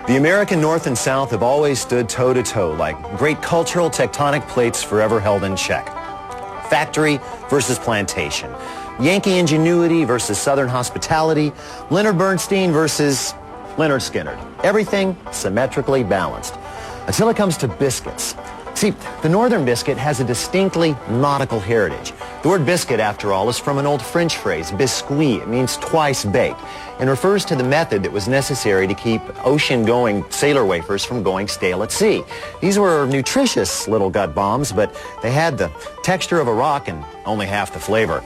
The American North and South have always stood toe-to-toe like great cultural tectonic plates forever held in check. Factory versus plantation. Yankee ingenuity versus Southern hospitality. Leonard Bernstein versus Leonard Skinner. Everything symmetrically balanced. Until it comes to biscuits. See, the Northern biscuit has a distinctly nautical heritage. The word biscuit, after all, is from an old French phrase, biscuit. It means twice baked, and refers to the method that was necessary to keep ocean-going sailor wafers from going stale at sea. These were nutritious little gut bombs, but they had the texture of a rock and only half the flavor.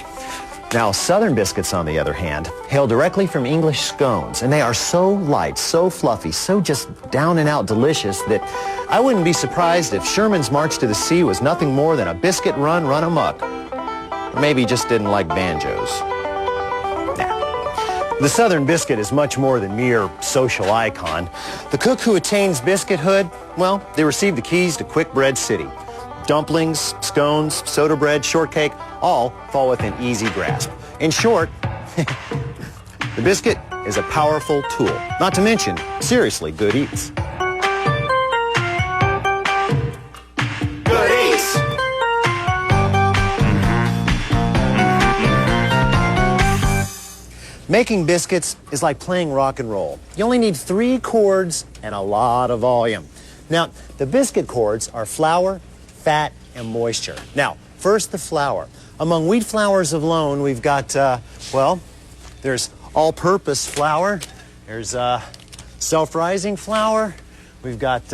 Now, Southern biscuits, on the other hand, hail directly from English scones, and they are so light, so fluffy, so just down-and-out delicious that I wouldn't be surprised if Sherman's March to the Sea was nothing more than a biscuit run amok. Or maybe he just didn't like banjos. Nah. The Southern biscuit is much more than mere social icon. The cook who attains biscuithood, well, they receive the keys to quick bread city. Dumplings, scones, soda bread, shortcake, all fall within easy grasp. In short, the biscuit is a powerful tool. Not to mention, seriously, good eats. Good eats! Making biscuits is like playing rock and roll. You only need 3 chords and a lot of volume. Now, the biscuit chords are flour, fat, and moisture. Now, first the flour. Among wheat flours alone, we've got, well, there's all-purpose flour, there's self-rising flour, we've got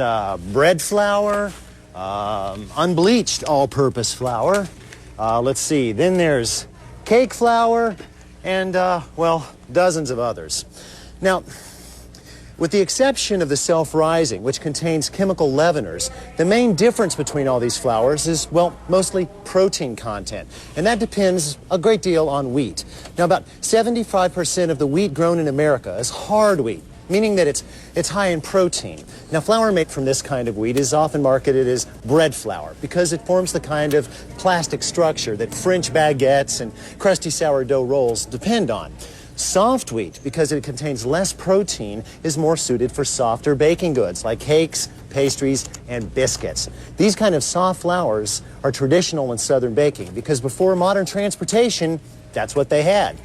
bread flour, unbleached all-purpose flour, let's see, then there's cake flour, and, well, dozens of others. Now, with the exception of the self-rising, which contains chemical leaveners, the main difference between all these flours is, well, mostly protein content. And that depends a great deal on wheat. Now, about 75% of the wheat grown in America is hard wheat, meaning that it's high in protein. Now, flour made from this kind of wheat is often marketed as bread flour because it forms the kind of plastic structure that French baguettes and crusty sourdough rolls depend on. Soft wheat, because it contains less protein, is more suited for softer baking goods like cakes, pastries, and biscuits. These kind of soft flours are traditional in Southern baking because before modern transportation, that's what they had.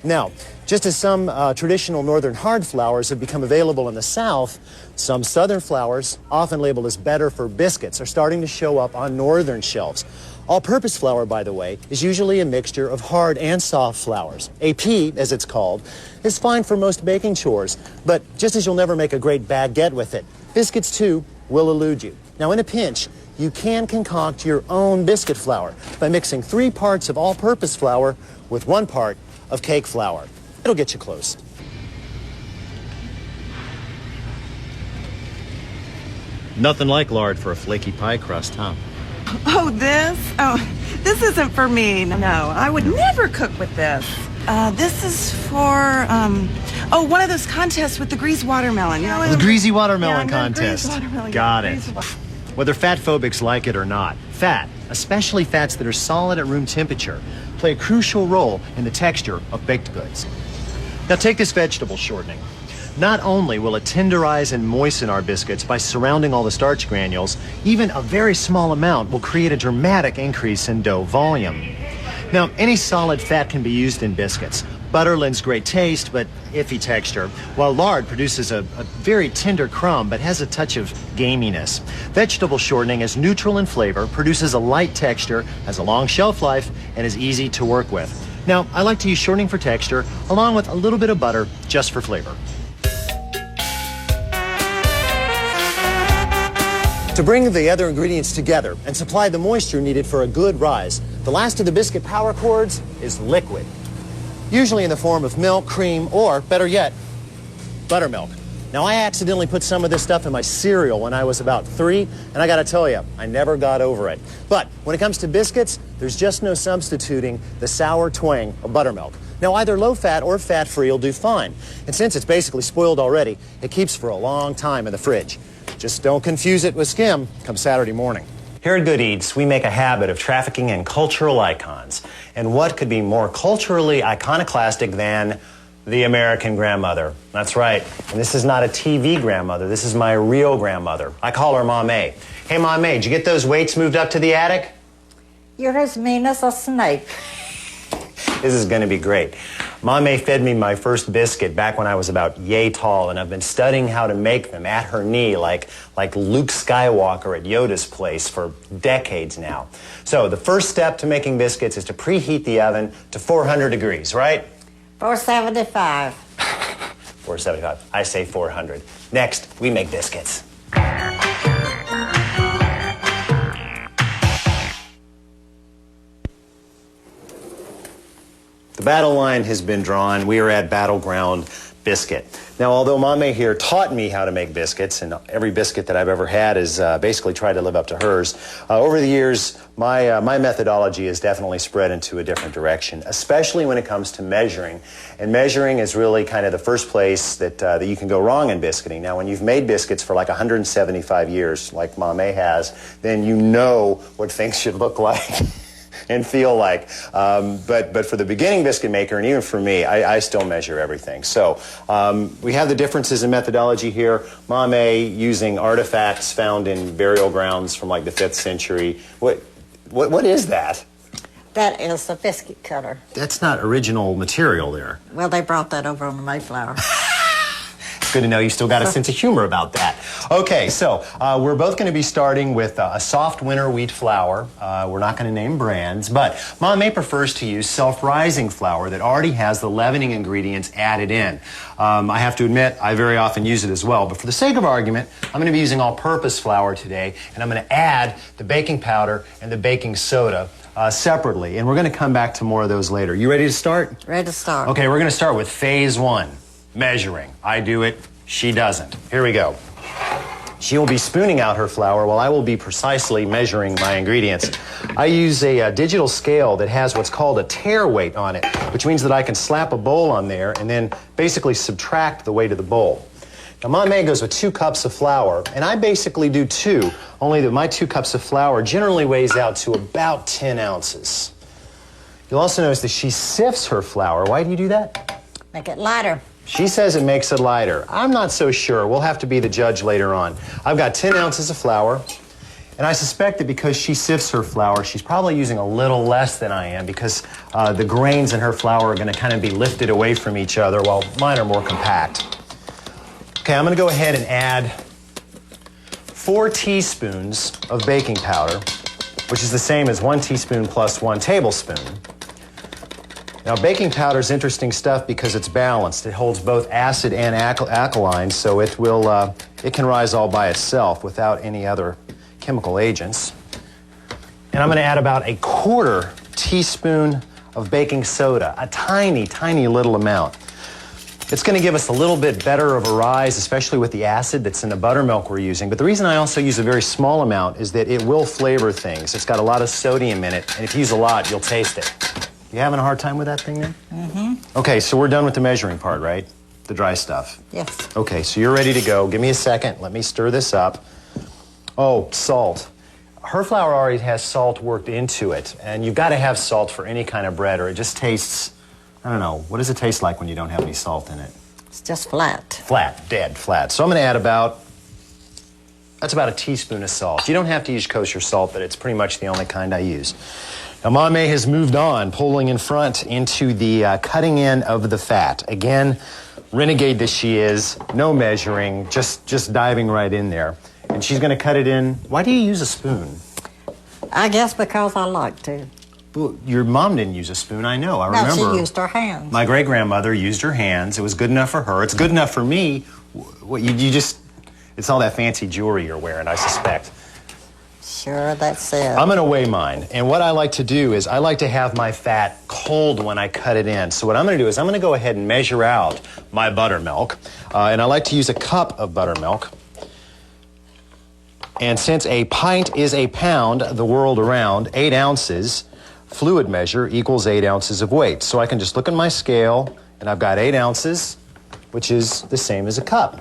Now, just as some traditional Northern hard flours have become available in the South, some Southern flours, often labeled as better for biscuits, are starting to show up on Northern shelves. All-purpose flour, by the way, is usually a mixture of hard and soft flours. AP, as it's called, is fine for most baking chores, but just as you'll never make a great baguette with it, biscuits, too, will elude you. Now, in a pinch, you can concoct your own biscuit flour by mixing 3 parts of all-purpose flour with 1 part of cake flour. It'll get you close. Nothing like lard for a flaky pie crust, huh? Oh, this? Oh, this isn't for me. No, I would never cook with this. This is for, one of those contests with the greasy watermelon. You know, the greasy watermelon contest. Greasy watermelon, Got it. Whether fat phobics like it or not, fat, especially fats that are solid at room temperature, play a crucial role in the texture of baked goods. Now take this vegetable shortening. Not only will it tenderize and moisten our biscuits by surrounding all the starch granules, even a very small amount will create a dramatic increase in dough volume. Now, any solid fat can be used in biscuits. Butter lends great taste, but iffy texture, while lard produces a very tender crumb, but has a touch of gaminess. Vegetable shortening is neutral in flavor, produces a light texture, has a long shelf life, and is easy to work with. Now, I like to use shortening for texture, along with a little bit of butter, just for flavor. To bring the other ingredients together and supply the moisture needed for a good rise, the last of the biscuit power chords is liquid. Usually in the form of milk, cream, or, better yet, buttermilk. Now, I accidentally put some of this stuff in my cereal when I was about 3, and I gotta tell you, I never got over it. But when it comes to biscuits, there's just no substituting the sour twang of buttermilk. Now, either low-fat or fat-free will do fine. And since it's basically spoiled already, it keeps for a long time in the fridge. Just don't confuse it with skim come Saturday morning. Here at Good Eats, we make a habit of trafficking in cultural icons. And what could be more culturally iconoclastic than The American grandmother. That's right. And this is not a TV grandmother. This is my real grandmother. I call her Mom A. Hey, Mom A, did you get those weights moved up to the attic? You're as mean as a snake. This is going to be great. Mom A fed me my first biscuit back when I was about yay tall, and I've been studying how to make them at her knee like Luke Skywalker at Yoda's place for decades now. So the first step to making biscuits is to preheat the oven to 400 degrees, right? 475. 475. I say 400. Next, we make biscuits. The battle line has been drawn. We are at Battleground Biscuit. Now, although Mame here taught me how to make biscuits, and every biscuit that I've ever had is basically tried to live up to hers, over the years, my methodology has definitely spread into a different direction, especially when it comes to measuring. And measuring is really kind of the first place that you can go wrong in biscuiting. Now, when you've made biscuits for like 175 years, like Mame has, then you know what things should look like. And feel like. But for the beginning biscuit maker, and even for me, I still measure everything. So we have the differences in methodology here. Mame using artifacts found in burial grounds from like the 5th century. What is that? That is a biscuit cutter. That's not original material there. Well, they brought that over on the Mayflower. Good to know you still got a sense of humor about that. Okay, so we're both going to be starting with a soft winter wheat flour. We're not going to name brands, but Mame prefers to use self-rising flour that already has the leavening ingredients added in. I have to admit, I very often use it as well, but for the sake of argument, I'm going to be using all-purpose flour today, and I'm going to add the baking powder and the baking soda separately, and we're going to come back to more of those later. You ready to start? Ready to start. Okay, we're going to start with phase 1. Measuring. I do it, she doesn't. Here we go. She will be spooning out her flour while I will be precisely measuring my ingredients. I use a digital scale that has what's called a tare weight on it, which means that I can slap a bowl on there and then basically subtract the weight of the bowl. Now, Mame goes with 2 cups of flour, and I basically do 2, only that my 2 cups of flour generally weighs out to about 10 ounces. You'll also notice that she sifts her flour. Why do you do that? Make it lighter. She says it makes it lighter. I'm not so sure. We'll have to be the judge later on. I've got 10 ounces of flour, and I suspect that because she sifts her flour, she's probably using a little less than I am because the grains in her flour are going to kind of be lifted away from each other while mine are more compact. Okay, I'm going to go ahead and add 4 teaspoons of baking powder, which is the same as 1 teaspoon plus 1 tablespoon. Now, baking powder is interesting stuff because it's balanced. It holds both acid and alkaline, so it can rise all by itself without any other chemical agents. And I'm going to add about a 1/4 teaspoon of baking soda, a tiny, tiny little amount. It's going to give us a little bit better of a rise, especially with the acid that's in the buttermilk we're using. But the reason I also use a very small amount is that it will flavor things. It's got a lot of sodium in it, and if you use a lot, you'll taste it. You having a hard time with that thing there? Mm-hmm. Okay, so we're done with the measuring part, right? The dry stuff. Yes. Okay, so you're ready to go. Give me a second. Let me stir this up. Oh, salt. Her flour already has salt worked into it, and you've got to have salt for any kind of bread, or it just tastes, I don't know, what does it taste like when you don't have any salt in it? It's just flat. Flat, dead flat. So I'm going to add that's about a teaspoon of salt. You don't have to use kosher salt, but it's pretty much the only kind I use. Now, Mame has moved on, pulling in front into the cutting in of the fat. Again, renegade that she is, no measuring, just diving right in there. And she's going to cut it in. Why do you use a spoon? I guess because I like to. Well, your mom didn't use a spoon, I know. I remember. No, she used her hands. My great-grandmother used her hands. It was good enough for her. It's good enough for me. What it's all that fancy jewelry you're wearing, I suspect. Sure, that's it. I'm going to weigh mine. And what I like to do is I like to have my fat cold when I cut it in. So what I'm going to do is I'm going to go ahead and measure out my buttermilk. And I like to use a cup of buttermilk. And since a pint is a pound the world around, 8 ounces fluid measure equals 8 ounces of weight. So I can just look at my scale, and I've got 8 ounces, which is the same as a cup.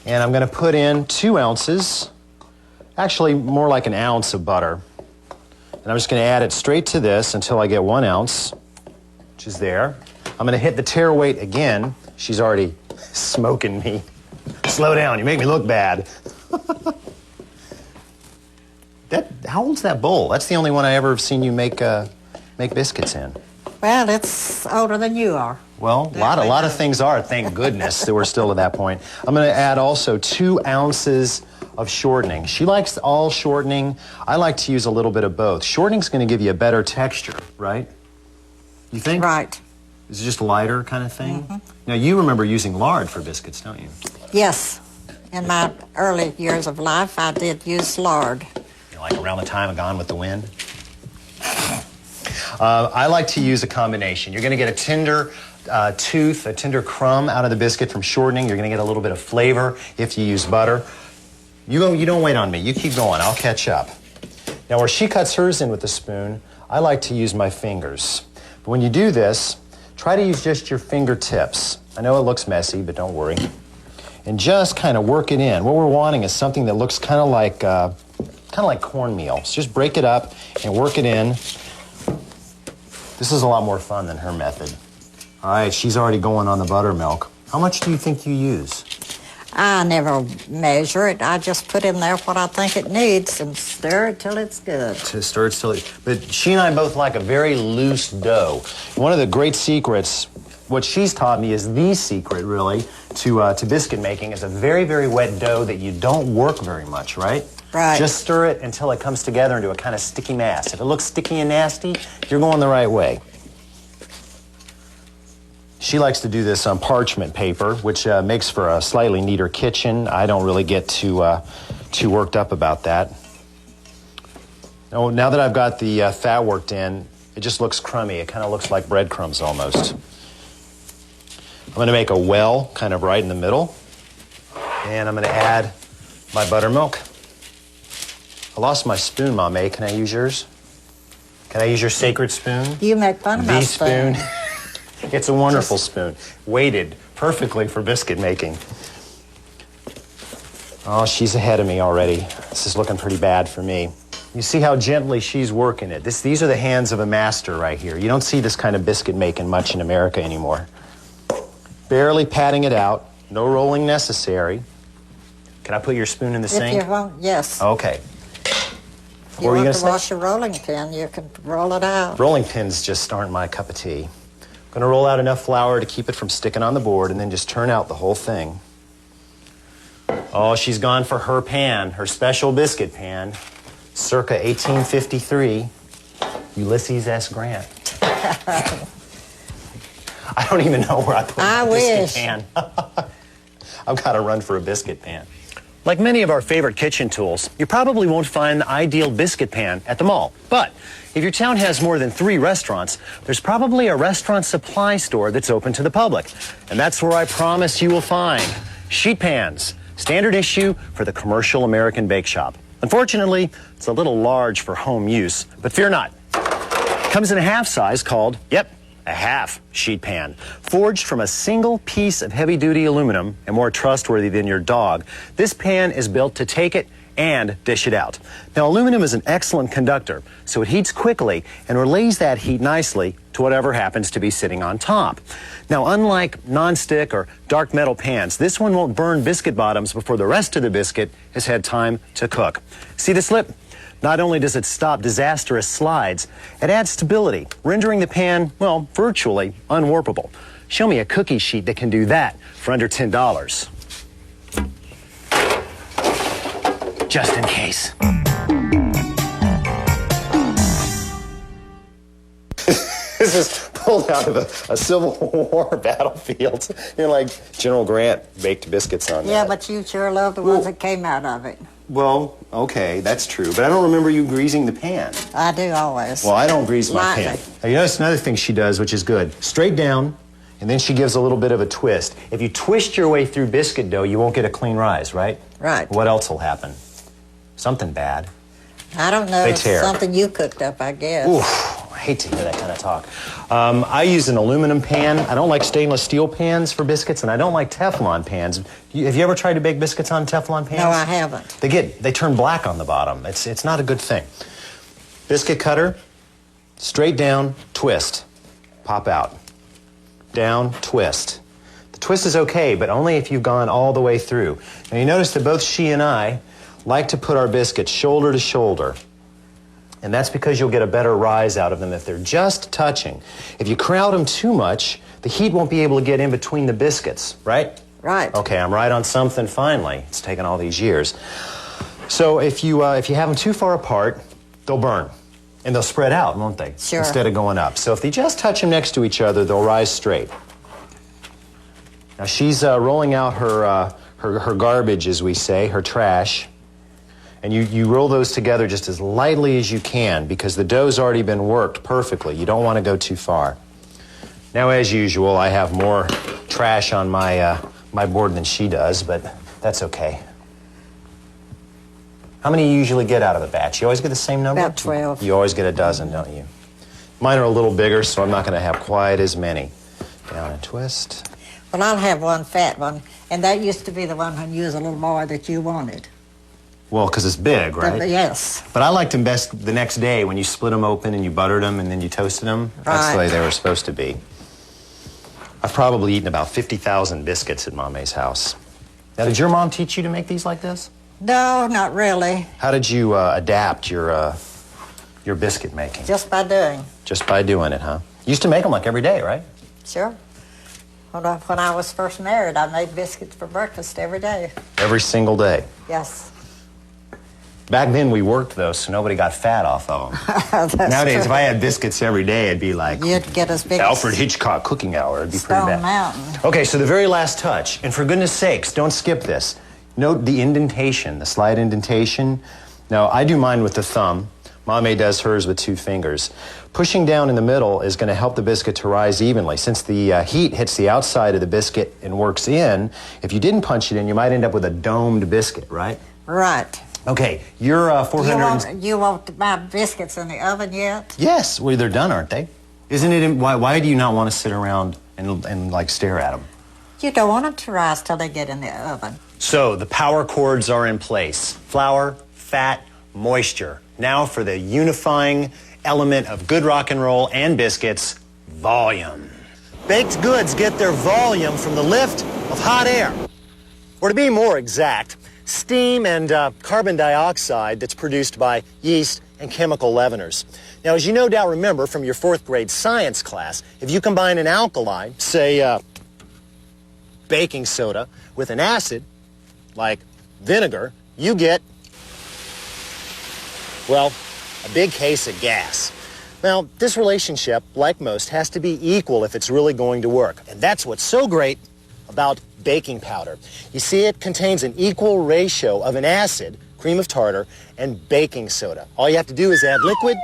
And I'm going to put in 2 ounces, actually more like an ounce of butter. And I'm just going to add it straight to this until I get 1 ounce, which is there. I'm going to hit the tare weight again. She's already smoking me. Slow down, you make me look bad. How old's that bowl? That's the only one I ever have seen you make biscuits in. Well, it's older than you are. Well, a lot of things are, thank goodness, that we're still at that point. I'm going to add also 2 ounces of shortening. She likes all shortening. I like to use a little bit of both. Shortening's going to give you a better texture, right? You think? Right. Is it just lighter kind of thing? Now, you remember using lard for biscuits, don't you? Yes. In my early years of life, I did use lard. Like around the time of Gone with the Wind? I like to use a combination. You're going to get a tender a tender crumb out of the biscuit from shortening. You're going to get a little bit of flavor if you use butter. You don't wait on me. You keep going. I'll catch up. Now, where she cuts hers in with the spoon, I like to use my fingers. But when you do this, try to use just your fingertips. I know it looks messy, but don't worry. And just kind of work it in. What we're wanting is something that looks kind of like cornmeal. So just break it up and work it in. This is a lot more fun than her method. All right, she's already going on the buttermilk. How much do you think you use? I never measure it. I just put in there what I think it needs and stir it till it's good. To stir it till but she and I both like a very loose dough. One of the great secrets, what she's taught me is the secret, really, to biscuit making is a very, very wet dough that you don't work very much, right? Right. Just stir it until it comes together into a kind of sticky mass. If it looks sticky and nasty, you're going the right way. She likes to do this on parchment paper, which makes for a slightly neater kitchen. I don't really get too worked up about that. Oh, now that I've got the fat worked in, it just looks crummy. It kind of looks like breadcrumbs almost. I'm going to make a well kind of right in the middle, and I'm going to add my buttermilk. I lost my spoon, Mame. Can I use yours? Can I use your sacred spoon? You make fun of my spoon. It's a wonderful spoon. Weighted perfectly for biscuit making. Oh, she's ahead of me already. This is looking pretty bad for me. You see how gently she's working it. These are the hands of a master right here. You don't see this kind of biscuit making much in America anymore. Barely patting it out. No rolling necessary. Can I put your spoon in the sink? If you want, yes. Okay. If you want to wash your rolling pin, you can roll it out. Rolling pins just aren't my cup of tea. I'm going to roll out enough flour to keep it from sticking on the board and then just turn out the whole thing. Oh, she's gone for her pan, her special biscuit pan, circa 1853, Ulysses S. Grant. I don't even know where I put my biscuit pan. I've got to run for a biscuit pan. Like many of our favorite kitchen tools, you probably won't find the ideal biscuit pan at the mall. But if your town has more than 3 restaurants, there's probably a restaurant supply store that's open to the public. And that's where I promise you will find sheet pans, standard issue for the commercial American bake shop. Unfortunately, it's a little large for home use, but fear not. It comes in a half size called, a half sheet pan, forged from a single piece of heavy-duty aluminum and more trustworthy than your dog. This pan is built to take it and dish it out. Now, aluminum is an excellent conductor, so it heats quickly and relays that heat nicely to whatever happens to be sitting on top. Now, unlike non-stick or dark metal pans, this one won't burn biscuit bottoms before the rest of the biscuit has had time to cook. See this lip? Not only does it stop disastrous slides, it adds stability, rendering the pan, well, virtually unwarpable. Show me a cookie sheet that can do that for under $10. Just in case. This is pulled out of a Civil War battlefield. You're like General Grant baked biscuits on that. Yeah, but you sure love the ones that came out of it. Well, okay, that's true. But I don't remember you greasing the pan. I do always. Well, I don't grease my pan. Lightly. Now, you notice another thing she does, which is good. Straight down, and then she gives a little bit of a twist. If you twist your way through biscuit dough, you won't get a clean rise, right? Right. What else will happen? Something bad. I don't know. They It's tear. something you cooked up, I guess. Oof, I hate to hear that kind of talk. I use an aluminum pan. I don't like stainless steel pans for biscuits, and I don't like Teflon pans. Have you ever tried to bake biscuits on Teflon pans? No, I haven't. They turn black on the bottom. It's not a good thing. Biscuit cutter, straight down, twist, pop out. down, twist. The twist is okay, but only if you've gone all the way through. Now you notice that both she and I like to put our biscuits shoulder to shoulder. And that's because you'll get a better rise out of them if they're just touching. If you crowd them too much, the heat won't be able to get in between the biscuits, right? Right. Okay, I'm right on something finally. It's taken all these years. So if you have them too far apart, they'll burn. And they'll spread out, won't they? Sure. Instead of going up. So if they just touch them next to each other, they'll rise straight. Now she's rolling out her garbage, as we say, her trash. And you roll those together just as lightly as you can because the dough's already been worked perfectly. You don't want to go too far. Now, as usual, I have more trash on my board than she does, but that's okay. How many you usually get out of the batch? You always get the same number? About 12. You always get a dozen, don't you? Mine are a little bigger, so I'm not going to have quite as many. Down and twist. Well, I'll have one fat one, and that used to be the one when you was a little boy that you wanted. Well, because it's big, right? Yes. But I liked them best the next day when you split them open and you buttered them and then you toasted them. That's the way they were supposed to be. I've probably eaten about 50,000 biscuits at Mame's house. Now, did your mom teach you to make these like this? No, not really. How did you adapt your biscuit making? Just by doing. Just by doing it, huh? You used to make them like every day, right? Sure. When I was first married, I made biscuits for breakfast every day. Every single day? Yes. Back then, we worked, though, so nobody got fat off of them. Nowadays, true. if I had biscuits every day, it'd be like You'd get as big Alfred as Hitchcock cooking hour. It'd be pretty Stone bad. Mountain. Okay, so the very last touch, and for goodness sakes, don't skip this. Note the indentation, the slight indentation. Now, I do mine with the thumb. Mame does hers with 2 fingers. Pushing down in the middle is going to help the biscuit to rise evenly. Since the heat hits the outside of the biscuit and works in, if you didn't punch it in, you might end up with a domed biscuit, right? Right. Okay, you're 400... You want my biscuits in the oven yet? Yes, well, they're done, aren't they? Isn't it... Why do you not want to sit around and like, stare at them? You don't want them to rise till they get in the oven. So, the power chords are in place. Flour, fat, moisture. Now for the unifying element of good rock and roll and biscuits, volume. Baked goods get their volume from the lift of hot air. Or to be more exact, steam and carbon dioxide that's produced by yeast and chemical leaveners. Now, as you no doubt remember from your 4th grade science class, if you combine an alkali, say baking soda, with an acid, like vinegar, you get, well, a big case of gas. Now, this relationship, like most, has to be equal if it's really going to work. And that's what's so great about baking powder. You see, it contains an equal ratio of an acid, cream of tartar, and baking soda. All you have to do is add liquid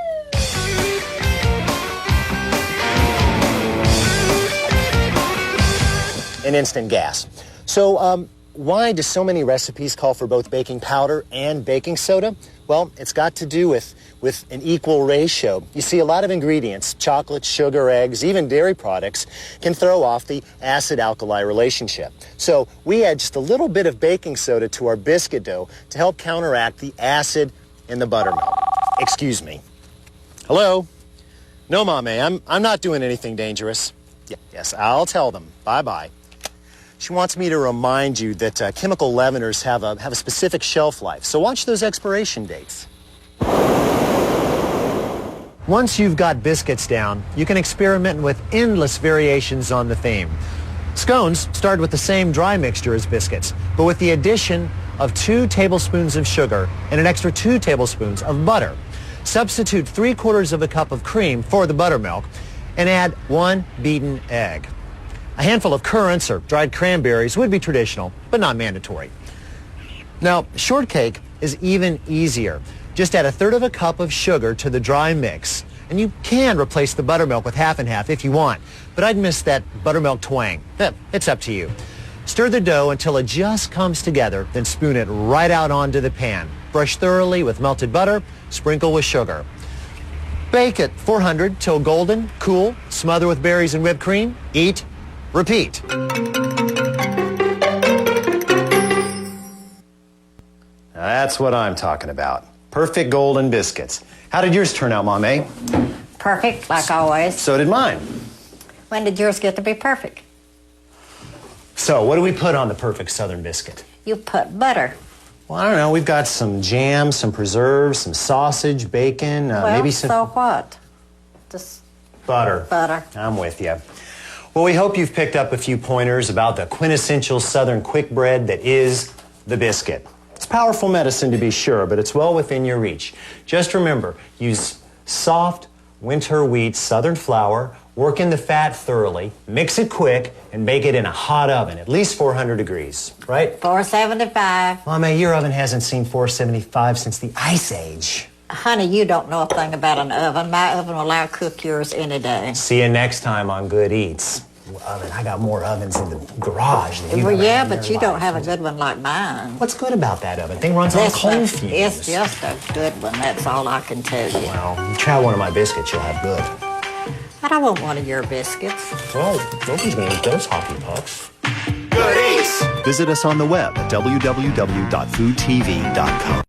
and instant gas. So, why do so many recipes call for both baking powder and baking soda? Well, it's got to do with an equal ratio. You see, a lot of ingredients, chocolate, sugar, eggs, even dairy products, can throw off the acid-alkali relationship. So we add just a little bit of baking soda to our biscuit dough to help counteract the acid in the buttermilk. Excuse me. Hello? No, Mame, I'm not doing anything dangerous. Yes, I'll tell them. Bye-bye. She wants me to remind you that chemical leaveners have a specific shelf life, so watch those expiration dates. Once you've got biscuits down, you can experiment with endless variations on the theme. Scones start with the same dry mixture as biscuits, but with the addition of 2 tablespoons of sugar and an extra 2 tablespoons of butter. Substitute 3/4 cup of cream for the buttermilk and add 1 beaten egg. A handful of currants or dried cranberries would be traditional, but not mandatory. Now, shortcake is even easier. Just add 1/3 cup of sugar to the dry mix, and you can replace the buttermilk with half and half if you want, but I'd miss that buttermilk twang. It's up to you. Stir the dough until it just comes together, then spoon it right out onto the pan. Brush thoroughly with melted butter, sprinkle with sugar. Bake at 400 till golden, cool, smother with berries and whipped cream, eat, repeat. That's what I'm talking about. Perfect golden biscuits. How did yours turn out, Mame? Perfect, like always. So did mine. When did yours get to be perfect? So, what do we put on the perfect Southern biscuit? You put butter. Well, I don't know. We've got some jam, some preserves, some sausage, bacon, maybe some... so what? Just butter. butter. I'm with you. Well, we hope you've picked up a few pointers about the quintessential Southern quick bread that is the biscuit. It's powerful medicine to be sure, but it's well within your reach. Just remember, use soft winter wheat Southern flour, work in the fat thoroughly, mix it quick, and bake it in a hot oven, at least 400 degrees, right? 475. Mama, your oven hasn't seen 475 since the Ice Age. Honey, you don't know a thing about an oven. My oven will outcook yours any day. See you next time on Good Eats. Oven. I got more ovens in the garage than you Well, ever yeah, had in but your you don't life. have a good one like mine. What's good about that oven? Thing runs on coal fumes. It's just a good one. That's all I can tell you. Well, you try one of my biscuits, you'll have good. I don't want one of your biscuits. Well, nobody's gonna eat those hockey pucks. Good Eats! Visit us on the web at www.foodtv.com.